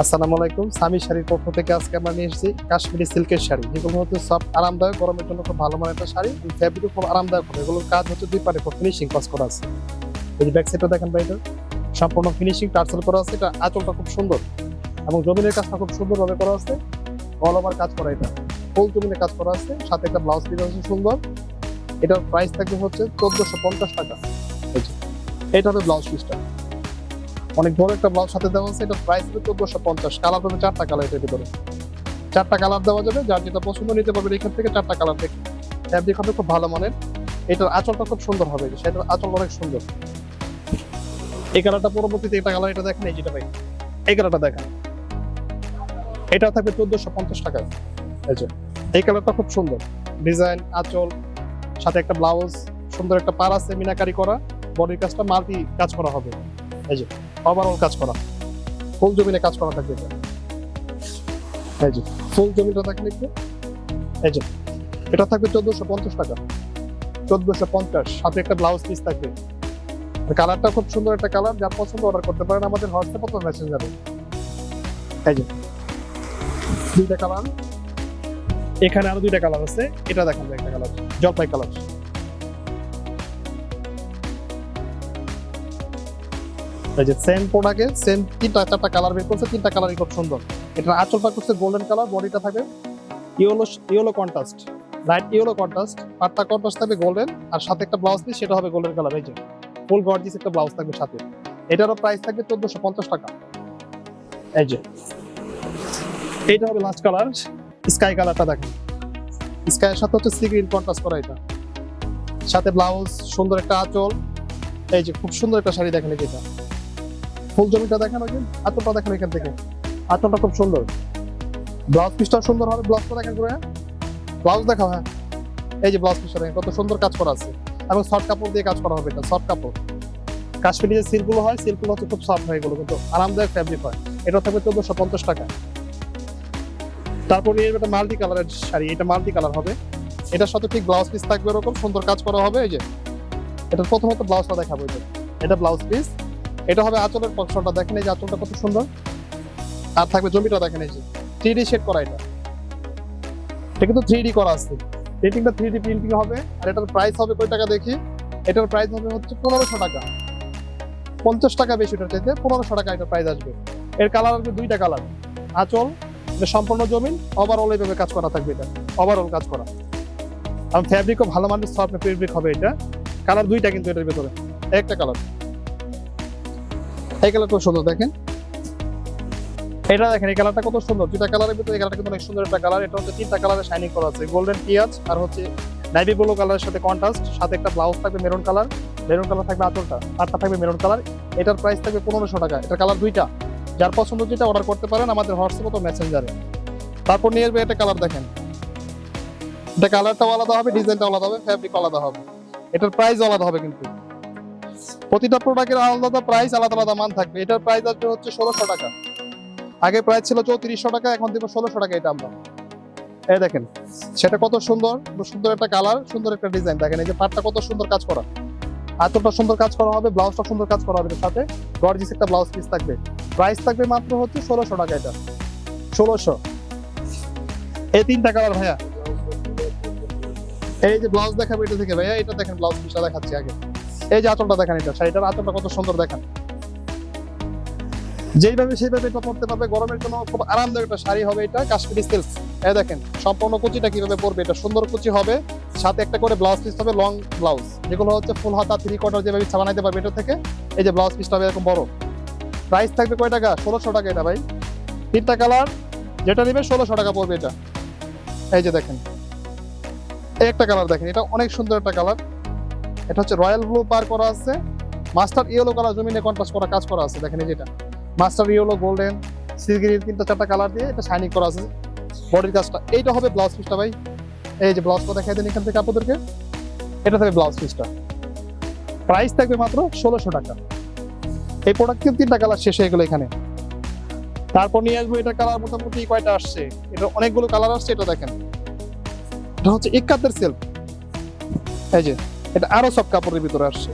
আসসালামু আলাইকুম। সামি শাড়ির পক্ষ থেকে আজকে আমরা নিয়ে এসেছি কাশ্মীরি সিল্কের শাড়ি, যেগুলো হচ্ছে সফট আরামদায়ক, গরমের জন্য খুব ভালো মানের একটা শাড়ি। ফ্যাব্রিকও খুব আরামদায়ক হবে। এগুলোর কাজ হচ্ছে দুই পারে ফিনিশিং কাজ করা আছে। এই যে ব্যাক সাইডটা দেখেন ভাই, এটা সম্পূর্ণ ফিনিশিং টার্সেল করা আছে। এটা আঁচলটা খুব সুন্দর এবং জমিনের কাজটা খুব সুন্দরভাবে করা আছে। অল ওভার কাজ করা, এটা ফুল জমিনের কাজ করা আছে, সাথে একটা ব্লাউজ পিস আছে সুন্দর। এটার প্রাইস থাকবে হচ্ছে 1450 টাকা। এই যে এটা হবে ব্লাউজ পিসটা, অনেক বড় একটা ব্লাউজ সাথে দেওয়া আছে। এটা প্রাইস হবে 1450। কালার হবে 4টা কালার, এটার ভিতরে 4টা কালার দেওয়া যাবে। যার যেটা পছন্দ নিতে পারবে এখান থেকে 4টা কালার দেখে। ফ্যাব্রিক হবে খুব ভালো মানের। এটার আঁচলটা খুব সুন্দর হবে, সেটার আঁচল অনেক সুন্দর। এই কালারটা পরবর্তীতে এটা কালার, এটা দেখেন, এই যেটা ভাই এই কালারটা দেখেন, এটা থাকবে 1450 টাকা। এই যে এই কালারটা খুব সুন্দর, ডিজাইন, আঁচল, সাথে একটা ব্লাউজ, সুন্দর একটা পার আছে মিনাকারি করা। বডির কাজটা মাল্টি কাজ করা হবে। এই যে ওভারঅল কাজ করা, ফুল জমিনে কাজ করা থাকবে এটা। এই যে ফুল জমিটা দেখেন একটু। এই যে এটা থাকবে 1450 টাকা, 1450, সাথে একটা ব্লাউজ পিস থাকবে। কালারটা খুব সুন্দর একটা কালার। যার পছন্দ অর্ডার করতে পারেন আমাদের হোয়াটসঅ্যাপ অথবা মেসেঞ্জারে। এই যে দুইটা কালার, এখানে আরো দুইটা কালার আছে। এটা দেখেন একটা কালার, জলপাই কালার। এই যে সেম প্রোডাক্টে সেম 3টা 4টা কালার বের করছে। 3টা কালারই খুব সুন্দর। এটা আঁচলটা করছে গোল্ডেন কালার, বডিটা থাকবে yellow contrast, light yellow contrast. পাটটা কন্ট্রাস্ট থাকবে গোল্ডেন, আর সাথে একটা ব্লাউজ পিস, সেটা হবে গোল্ডেন কালার। এই যে ফুল গর্জিয়াস একটা ব্লাউজ থাকবে সাথে। এটারও প্রাইস থাকবে 1450 টাকা। এই যে এইটা হবে লাস্ট কালার, স্কাই কালারটা দেখেন। স্কাইয়ের সাথে হচ্ছে সি গ্রিন কন্ট্রাস্ট করা, এটা সাথে ব্লাউজ, সুন্দর একটা আঁচল। এই যে খুব সুন্দর একটা শাড়ি দেখেন। এটা ফুল জমিটা দেখেন, ওই যে আঁচলটা দেখেন এখান থেকে, আঁচলটা খুব সুন্দর। ব্লাউজ পিসটা সুন্দর হবে। ব্লাউজটা দেখেন করে, ব্লাউজ দেখাও। হ্যাঁ, এই যে ব্লাউজ পিসটা দেখেন, কত সুন্দর কাজ করা আছে এবং সফট কাপড় দিয়ে কাজ করা হবে। এটা সফট কাপড়, কাশ্মীরি যে সিল্কগুলো হয়, সিল্কগুলো হচ্ছে খুব সফট হয়, এগুলো কিন্তু আরামদায়ক ফ্যাব্রিক হয়। এটা থাকবে 1450 টাকা। তারপরে এটা মাল্টি কালারের শাড়ি, এটা মাল্টি কালার হবে। এটার সাথে ঠিক ব্লাউজ পিস থাকবে, এরকম সুন্দর কাজ করা হবে। এই যে এটা প্রথমত ব্লাউজটা দেখাবো। এটা ব্লাউজ পিস, এটা হবে আঁচলের পশনটা দেখেন। এই যে আঁচলটা কত সুন্দর, আর থাকবে জমিটা দেখেন। এই যে 3D শেড করা, এটা কিন্তু 3D করা আছে। প্রিন্টিংটা 3D প্রিন্টিং হবে। আর এটার প্রাইস হবে কয় টাকা দেখি। এটার প্রাইস হবে হচ্ছে 1500 টাকা, 50 টাকা বেশি। এটার চাইতে 1500 টাকা এটার প্রাইস আসবে। এর কালার আসবে দুইটা কালার। আঁচল এটা সম্পূর্ণ জমিন, ওভারঅল এইভাবে কাজ করা থাকবে। এটা ওভারঅল কাজ করা, আর ফ্যাব্রিকও ভালো মানের সফট ফ্যাব্রিক হবে। এটা কালার দুইটা কিন্তু এটার ভিতরে, একটা কালার। এই কালারটা সুন্দর দেখেন, এটা দেখেন এই কালারটা কত সুন্দর। দুইটা কালারের ভিতরে এই কালারটা কিন্তু অনেক সুন্দর একটা কালার। এটা হচ্ছে 3টা কালারে শাইনিং করা আছে, গোল্ডেন পিঁয়াজ আর হচ্ছে নাইভি ব্লু কালারের সাথে কন্ট্রাস্ট। সাথে একটা ব্লাউজ থাকবে মেরুন কালার, মেরুন কালার থাকবে আঁচলটা, পাটটা থাকবে মেরুন কালার। এটার প্রাইস থাকবে 1500 টাকা। এটার কালার দুইটা। যার পছন্দ যেটা অর্ডার করতে পারেন আমাদের হোয়াটসঅ্যাপ অথবা মেসেঞ্জারে। তারপর নিয়ে আসবে একটা কালার দেখেন, এটা কালারটাও আলাদা হবে, ডিজাইনটাও আলাদা হবে, ফ্যাব্রিক আলাদা হবে। এটার প্রাইস আলাদা হবে, কিন্তু প্রতিটা প্রোডাক্টের আলাদা প্রাইস, আলাদা আলাদা মান থাকবে। এটার প্রাইস আসবে হচ্ছে 1600 টাকা। আগে প্রাইস ছিল 3400 টাকা, এখন দিব 1600 টাকা। এটা আমরা এই দেখেন, সেটা কত সুন্দর, সুন্দর একটা কালার, সুন্দর একটা ডিজাইন দেখেন। এই যে পাটটা কত সুন্দর কাজ করা, আঁচলটা সুন্দর কাজ করা হবে, ব্লাউজটা সুন্দর কাজ করা হবে। এর সাথে গর্জিয়াস একটা ব্লাউজ পিস থাকবে। প্রাইস থাকবে মাত্র হচ্ছে 1600 টাকা। এটা 1600। এই 3টা কালার ভাইয়া। এই যে ব্লাউজ দেখাবো এটা থেকে ভাইয়া, এটা দেখেন ব্লাউজ পিসটা দেখাচ্ছি আগে। এই যে আঁচলটা দেখেন, এটা শাড়িটার আঁচলটা কত সুন্দর দেখেন। যেইভাবে সেইভাবে এটা পড়তে পারবে। গরমের জন্য খুব আরামদায়ক একটা শাড়ি হবে। এটা কাশ্মীরি সিল্ক। এই দেখেন সম্পূর্ণ কুচিটা কিভাবে পরবে, এটা সুন্দর কুচি হবে। সাথে একটা করে ব্লাউজ পিস হবে, লং ব্লাউজ, যেগুলো হচ্ছে ফুল হাতা 3/4 যেভাবে ইচ্ছা বানাইতে পারবে। এটা থেকে এই যে ব্লাউজ পিসটা হবে এরকম বড়। প্রাইস থাকবে কয় টাকা? 1600 টাকা। এটা ভাই 3টা কালার, যেটা নেবে 1600 টাকা পড়বে এটা। এই যে দেখেন এই একটা কালার দেখেন, এটা অনেক সুন্দর একটা কালার। এটা হচ্ছে রয়্যাল ব্লু পার করা আছে, মাস্টার ইয়েলো কালার জমিনে কন্ট্রাস্ট করা কাজ করা আছে। দেখেন এই যেটা master yellow, golden, sea green, 3টা 4টা কালার দিয়ে এটা শাইনিং করা আছে। বডির কাজটা এইটা হবে ব্লাউজ পিসটা ভাই। এই যে ব্লাউজটা দেখাই দেন এখান থেকে আপনাদেরকে। এটা থাকবে ব্লাউজ পিসটা, প্রাইস থাকবে মাত্র 1600 টাকা। এই প্রোডাক্ট কিন্তু 3টা কালার শেষ হয়ে গেল এখানে। তারপর নিয়ে আসবো এটা কালার মোটামুটি কয়টা আসছে, এটা অনেকগুলো কালার আসছে। এটা দেখেন, এটা হচ্ছে ইক্কাতের সিল্ক। এই যে এটা আরো সব কাপড়ের ভিতরে আসছে।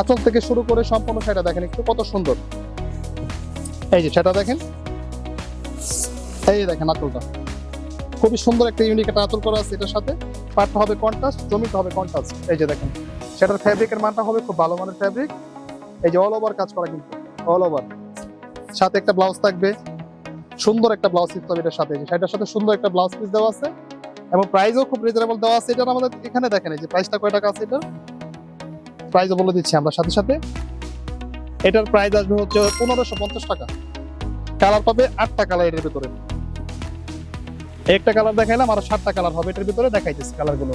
আঁচল থেকে শুরু করে সম্পূর্ণ শাড়িটা দেখেন একটু কত সুন্দর। এই যে সেটা দেখেন, এই দেখেন আঁচলটা খুবই সুন্দর একটা ইউনিক একটা আঁচল করা আছে এটার সাথে। পাটটা হবে কন্ট্রাস্ট, জমিটা হবে কন্ট্রাস্ট। এই যে দেখেন সেটার ফ্যাব্রিকের মানটা হবে খুব ভালো মানের ফ্যাব্রিক। এই যে অল ওভার কাজ করা, কিন্তু অল ওভার। সাথে একটা ব্লাউজ থাকবে, সুন্দর একটা ব্লাউজ পিস হবে এটার সাথে। যে সেটার সাথে সুন্দর একটা ব্লাউজ পিস দেওয়া আছে এবং প্রাইসও খুব রিজনেবল দেওয়া আছে। এটা আমাদের এখানে দেখেন এই যে প্রাইসটা কয় টাকা আছে, এটা প্রাইসও বলে দিচ্ছি আমরা সাথে সাথে। এটার প্রাইস আসবে হচ্ছে 1550 টাকা। কালার পাবে 8টা কালার এর ভিতরে। একটা কালার দেখাইলাম, আরো 7টা কালার হবে এটার ভিতরে, দেখাইতেছি কালার গুলো।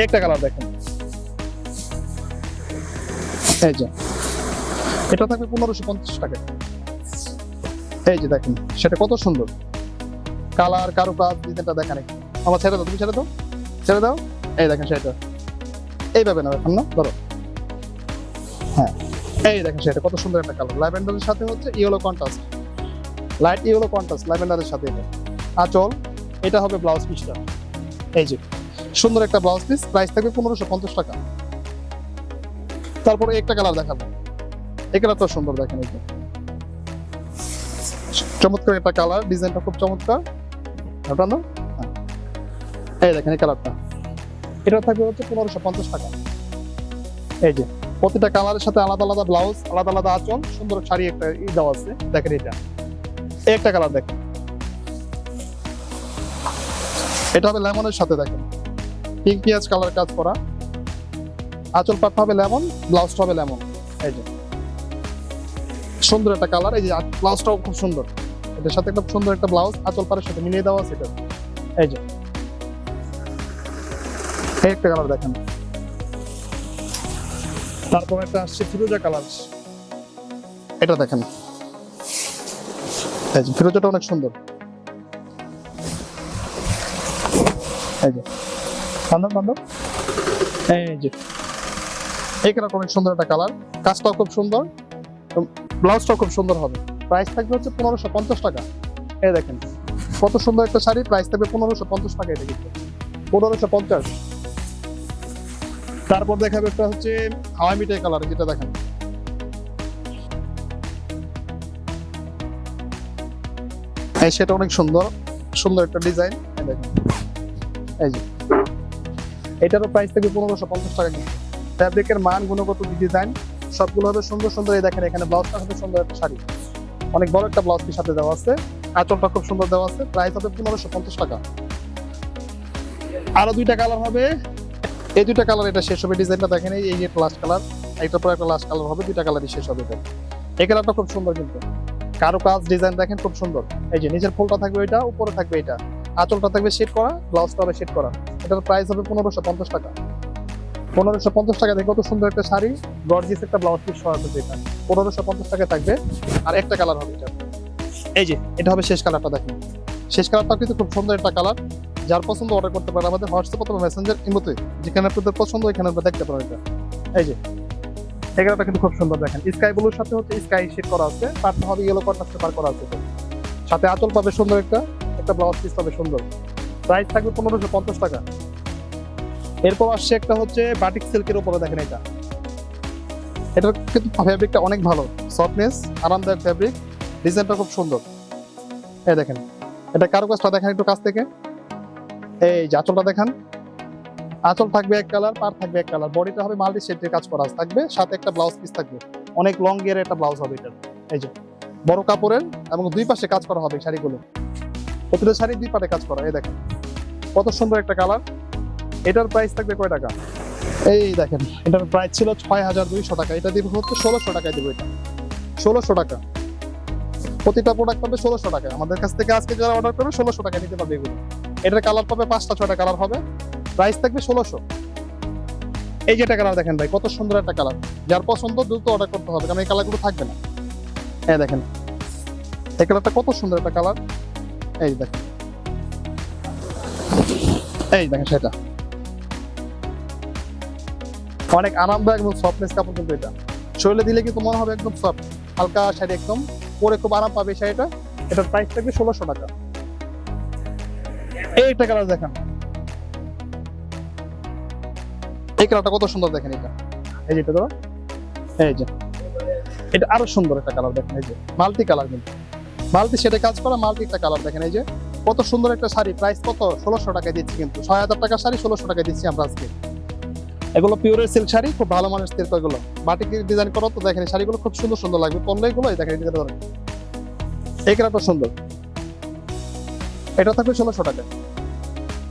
একটা কালার দেখেন, এই যে এটা থাকবে 1550 টাকা। এই যে দেখেন সেটা কত সুন্দর কালার, কারুকাজ, ডিজাইনটা দেখেন। আমার ছেড়ে দাও, তুমি ছেড়ে দাও, ছেড়ে দাও। এই দেখেন সেটা এইভাবে না এখন না ধরো, হ্যাঁ এই দেখেন সেটা কত সুন্দর একটা কালার। ল্যাভেন্ডারের সাথে হচ্ছে yellow contrast, light yellow contrast ল্যাভেন্ডারের সাথে। এটা আঁচল, এটা হবে ব্লাউজ পিসটা। এই যে সুন্দর একটা ব্লাউজ পিস, প্রাইস থাকবে 1550 টাকা। তারপরে একটা কালার দেখাবো, এই কালারটা সুন্দর দেখেন, এই যে চমৎকার একটা কালার, ডিজাইনটা খুব চমৎকার। ওটা না, এই দেখেন এই কালারটা, এটা থাকবে হচ্ছে 1550 টাকা। এই যে প্রতিটা কালারের সাথে আলাদা আলাদা ব্লাউজ, আলাদা আলাদা আঁচল, সুন্দর শাড়ি একটা দেওয়া আছে। দেখেন এটা একটা কালার দেখেন, এটা হবে লেমনের সাথে। দেখেন পিঙ্ক পিঁয়াজ কালার কাজ করা, আঁচল পাটটা হবে লেমন, ব্লাউজটা হবে লেমন। এই যে সুন্দর একটা কালার, এই যে ব্লাউজটাও খুব সুন্দর, এটার সাথে একটা সুন্দর একটা ব্লাউজ আঁচল পাড়ের সাথে মিলিয়ে দেওয়া আছে এটা। এই যে একটা কালার দেখেন। তারপর একটা আসছে ফিরোজা কালার, এটা দেখেন, এই যে ফিরোজাটা অনেক সুন্দর। এই যে বান্ধব বান্ধব, এই যে এই কালারটা অনেক সুন্দর একটা কালার, কাজটাও খুব সুন্দর, ব্লাউজটাও খুব সুন্দর হবে। প্রাইস থাকবে হচ্ছে 1550 টাকা। এই দেখেন কত সুন্দর একটা শাড়ি, প্রাইস থাকবে 1550 টাকা। এটা কিন্তু 1550। তারপর দেখাবে একটা হচ্ছে হাওয়াই মিঠাই কালার, যেটা দেখেন এই সেটা অনেক সুন্দর, সুন্দর একটা ডিজাইন। দেখেন এই যে এটারও প্রাইস থাকবে 1550 টাকা। কিন্তু ফ্যাব্রিকের মান, গুণগত ডিজাইন সবগুলো হবে সুন্দর সুন্দর। এই দেখেন এখানে ব্লাউজটা হবে সুন্দর একটা শাড়ি, অনেক বড় একটা ব্লাউজ সাথে দেওয়া আছে, আঁচলটা খুব সুন্দর দেওয়া আছে। প্রাইস হবে 1550 টাকা। আরো দুইটা কালার হবে, এই দুইটা কালার এটা শেষ হবে। ডিজাইনটা দেখেন, এই একটা লাস্ট কালার, এইটার পর একটা লাস্ট কালার হবে, দুইটা কালারই শেষ হবে। এই কালারটা খুব সুন্দর, কিন্তু কারো কাজ ডিজাইন দেখেন খুব সুন্দর। এই যে নিচের ফুলটা থাকবে ওইটা, উপরে থাকবে এটা, আঁচলটা থাকবে শেড করা, ব্লাউজটা হবে শেড করা। এটার প্রাইস হবে 1550 টাকা। 1550 টাকা দেখে কত সুন্দর একটা শাড়ি, গর্জিয়াস একটা ব্লাউজ পিস সহ আছে। এটা 1550 টাকা থাকবে। আর একটা কালার হবে এটা, এই যে এটা হবে শেষ কালারটা। দেখেন শেষ কালারটা কিন্তু খুব সুন্দর একটা কালার। যার পছন্দ অর্ডার করতে পারেন আমাদের হোয়াটসঅ্যাপ অথবা মেসেঞ্জার, ইমোতে, যেখানে আপনাদের পছন্দ ওইখানে আপনারা দেখতে পারেন। এটা এই যে এই কালারটা কিন্তু খুব সুন্দর। দেখেন স্কাই ব্লুর সাথে হচ্ছে স্কাই শেড করা আছে, পাটটা হবে ইয়েলো কন্ট্রাস্টে পার করা আছে। সাথে আঁচল পাবে সুন্দর একটা, একটা ব্লাউজ পিস পাবে সুন্দর। প্রাইস থাকবে 1550 টাকা। এরপর আসছে একটা হচ্ছে বাটিক সিল্কের উপরে। দেখেন এটা, এটার কিন্তু ফ্যাব্রিকটা অনেক ভালো, সফটনেস, আরামদায়ক ফ্যাব্রিক, ডিজাইনটা খুব সুন্দর। এই দেখেন এটা কারুকাজটা দেখেন একটু কাছ থেকে। এই যে আঁচলটা দেখেন, আঁচল থাকবে এক কালার, পার থাকবে এক কালার, বডিটা হবে মাল্টি শেডের কাজ করা থাকবে, সাথে একটা ব্লাউজ পিস থাকবে, অনেক লং গিয়ারের একটা ব্লাউজ হবে এটা। এই যে বড় কাপড়ের এবং দুই পাশে কাজ করা হবে শাড়িগুলো, প্রতিটা শাড়ি দুই পাটে কাজ করা। এই দেখেন কত সুন্দর একটা কালার। এটার প্রাইস থাকবে কয় টাকা? এই দেখেন এটার প্রাইস ছিল 6200 টাকা, এটা দিব হচ্ছে 1600 টাকায় দিব। এটা 1600 টাকা, প্রতিটা প্রোডাক্ট পাবে 1600 টাকা। আমাদের কাছ থেকে আজকে যারা অর্ডার করবে 1600 টাকা নিতে পারবে এগুলো। এটার কালার পাবে 5টা 6টা কালার হবে, প্রাইস থাকবে 1600। এই যে এটা কালার দেখেন ভাই, কত সুন্দর একটা কালার, যার পছন্দ দ্রুত অর্ডার করতে হবে, কারণ এই কালারগুলো থাকবে না। এই দেখেন এই কালারটা কত সুন্দর একটা কালার। এই দেখেন, এই দেখেন সেটা অনেক আরামদায়ক এবং সফটনেস কাপড়। কিন্তু এটা শরীরে দিলে কিন্তু মনে হবে একদম সফট, হালকা শাড়ি, একদম পরে খুব আরাম পাবে এই শাড়িটা। এটার প্রাইস থাকবে 1600 টাকা। এই একটা কালার দেখেন, এই কালারটা কত সুন্দর দেখেন। এটা এই যে এটা, এই যে এটা আরো সুন্দর একটা কালার দেখেন, এই যে মাল্টি কালার, কিন্তু মাল্টি শেডে কাজ করা মাল্টি একটা কালার দেখেন, এই যে কত সুন্দর একটা শাড়ি। প্রাইস কত? 1600 টাকায় দিচ্ছি, কিন্তু 6000 টাকা শাড়ি 1600 টাকায় দিচ্ছি আমরা আজকে। এগুলো পিওরের সিল্ক শাড়ি, খুব ভালো মানের সিল্ক, এগুলো বাটিক ডিজাইন করা। তো দেখেন এই শাড়িগুলো খুব সুন্দর সুন্দর লাগবে পরলে, এগুলো এই দেখেন এই কালারটা সুন্দর, এটা থাকবে 1600 টাকা।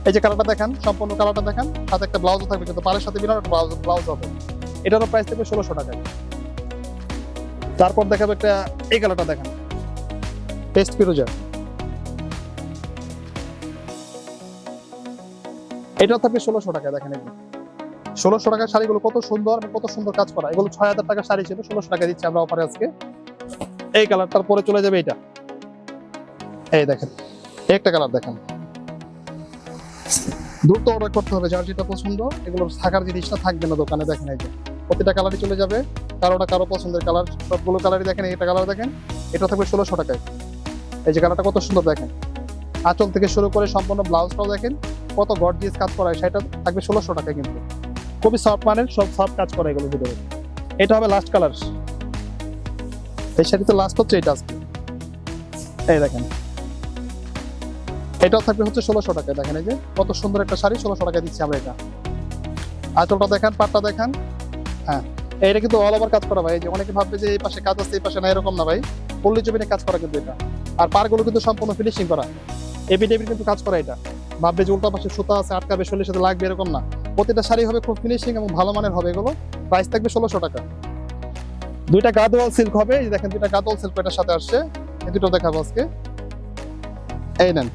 এই যে কালারটা দেখেন, সম্পূর্ণ কালারটা দেখেন, সাথে একটা ব্লাউজও থাকবে, কিন্তু পাড়ের সাথে বিনা ব্লাউজ হবে। এটারও প্রাইস থাকবে 1600 টাকায়। তারপর দেখাবো একটা, এই কালারটা দেখেন, পেস্ট ফিরোজা, এটা থাকবে 1600 টাকা। দেখেন এই 1600 টাকার শাড়িগুলো কত সুন্দর, কত সুন্দর কাজ করা। এগুলো 6000 টাকার শাড়ি ছিল, 1600 টাকা দিচ্ছি আমরা অফারে আজকে। এই কালারটার পরে চলে যাবে এটা, এই দেখেন একটা কালার দেখেন, দ্রুত অর্ডার করতে হবে যার যেটা পছন্দ। এগুলো থাকার জিনিসটা থাকবে না দোকানে। দেখেন এই যে প্রতিটা কালারই চলে যাবে, কারোটা কারো পছন্দের কালার, সবগুলো কালারই দেখেন। এটা কালার দেখেন, এটা থাকবে 1600 টাকায়। এই যে কালারটা কত সুন্দর দেখেন, আঁচল থেকে শুরু করে সম্পূর্ণ ব্লাউজটাও দেখেন কত গর্জিয়াস কাজ করা, সেটা থাকবে 1600 টাকায়। কিন্তু খুবই সফট মানের, সব সফট কাজ করা এগুলো ভিতরে। এটা হবে লাস্ট কালার, এই শাড়িতে লাস্ট হচ্ছে এটা আজকে। এই দেখেন এটাও থাকবে হচ্ছে 1600 টাকায়। দেখেন এই যে কত সুন্দর একটা শাড়ি, 1600 টাকায় দিচ্ছি আমরা এটা। আঁচলটা দেখেন, পাটটা দেখেন। হ্যাঁ, এটা কিন্তু অল ওভার কাজ করা ভাই। এই যে অনেকে ভাববে যে এই পাশে কাজ আছে এই পাশে না, এরকম না ভাই, পল্লী জমিনে কাজ করা কিন্তু এটা। আর পারগুলো কিন্তু সম্পূর্ণ ফিনিশিং করা, এবি ডেবি কিন্তু কাজ করা। এটা ভাববে যে উল্টা পাশে সুতা আছে আটকাবে, শরীরের সাথে লাগবে, এরকম না। প্রতিটা শাড়ি হবে খুব ফিনিশিং এবং ভালো মানের হবে এগুলো। প্রাইস থাকবে 1600 টাকা। দুইটা গাদোয়াল সিল্ক হবে, এই দেখেন দুইটা গাদোয়াল সিল্ক এটার সাথে আসছে, এই দুটো দেখাবো আজকে। এই নেন,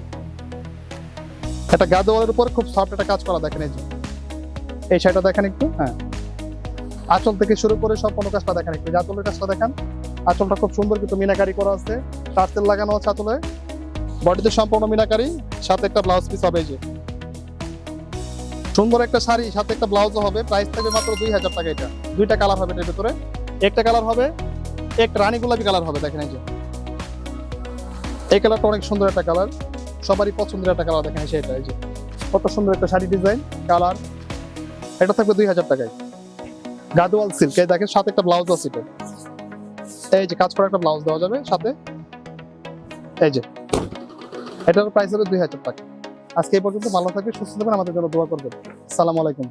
এটা গাদোয়ালের উপর খুব সফট একটা কাজ করা। দেখেন এই যে এই শাড়িটা দেখেন একটু, হ্যাঁ আঁচল থেকে শুরু করে সম্পূর্ণ কাজটা দেখেন একটু, আঁচলের কাজটা দেখেন। আঁচলটা খুব সুন্দর কিন্তু মিনাকারি করা আছে, টার্সেল লাগানো আছে আঁচলে, বডিতে সম্পূর্ণ মিনাকারি, সাথে একটা ব্লাউজ পিস হবে। এই যে সুন্দর একটা শাড়ি, সাথে একটা ব্লাউজও হবে। প্রাইস থাকবে মাত্র 2000 টাকা। এটা দুইটা কালার হবে এটার ভিতরে, একটা কালার হবে একটা রানী গোলাপি কালার হবে। দেখেন এই যে এই কালারটা অনেক সুন্দর একটা কালার, সবারই পছন্দের একটা কালার। দেখেন সেটা, এই যে কত সুন্দর একটা শাড়ি ডিজাইন কালার। এটা থাকবে 2000 টাকায়, গাদোয়াল সিল্ক। এই দেখেন সাথে একটা ব্লাউজ আছে, এই যে কাজ করা একটা ব্লাউজ দেওয়া যাবে সাথে। এই যে এটার প্রাইস হবে 2000 টাকা। আজকে এই পর্যন্ত, ভালো থাকবে, সুস্থ থাকবেন, আমাদের জন্য দোয়া করবেন। আসসালামু আলাইকুম।